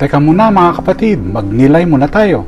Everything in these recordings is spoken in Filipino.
Teka muna mga kapatid, magnilay muna tayo.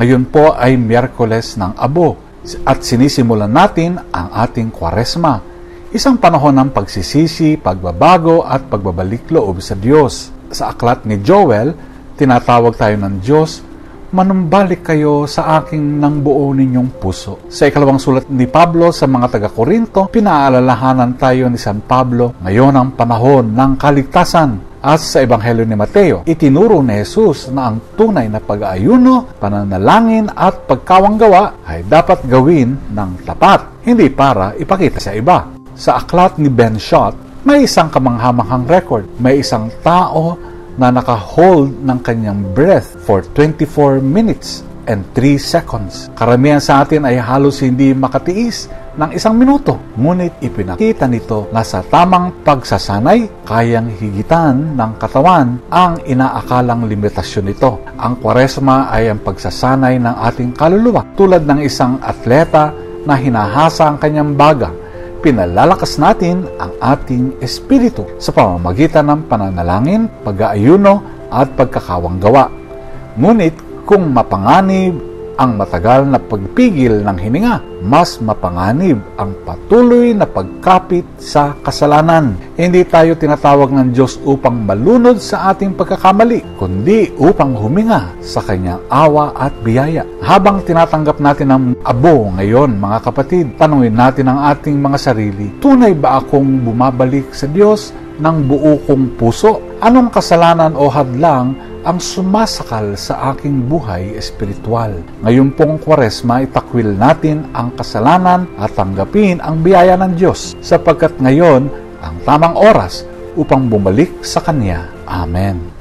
Ngayon po ay Miyerkules ng Abo at sinisimulan natin ang ating Kwaresma. Isang panahon ng pagsisisi, pagbabago at pagbabalik loob sa Diyos. Sa aklat ni Joel, tinatawag tayo ng Diyos, manumbalik kayo sa aking ng buo ninyong puso. Sa ikalawang sulat ni Pablo sa mga taga-Korinto, pinaalalahanan tayo ni San Pablo, ngayon ang panahon ng kaligtasan. At sa Ebanghelyo ni Mateo, itinuro ni Jesus na ang tunay na pag-aayuno, pananalangin at pagkawanggawa ay dapat gawin ng tapat, hindi para ipakita sa iba. Sa aklat ni Ben Schott, may isang kamanghamanghang record. May isang tao na naka-hold ng kanyang breath for 24 minutes and 3 seconds. Karamihan sa atin ay halos hindi makatiis ng 1 minuto. Ngunit ipinakita nito na sa tamang pagsasanay, kayang higitan ng katawan ang inaakalang limitasyon nito. Ang Kwaresma ay ang pagsasanay ng ating kaluluwa. Tulad ng isang atleta na hinahasa ang kanyang baga, pinalalakas natin ang ating espiritu sa pamamagitan ng pananalangin, pag-aayuno at pagkakawanggawa. Ngunit kung mapanganib ang matagal na pagpigil ng hininga, mas mapanganib ang patuloy na pagkapit sa kasalanan. Hindi tayo tinatawag ng Diyos upang malunod sa ating pagkakamali, kundi upang huminga sa kanyang awa at biyaya. Habang tinatanggap natin ang abo ngayon, mga kapatid, tanungin natin ang ating mga sarili, tunay ba akong bumabalik sa Diyos ng buo kong puso? Anong kasalanan o hadlang ang sumasakal sa aking buhay espiritual? Ngayon pong Kwaresma, itakwil natin ang kasalanan at tanggapin ang biyaya ng Diyos, sapagkat ngayon ang tamang oras upang bumalik sa Kanya. Amen.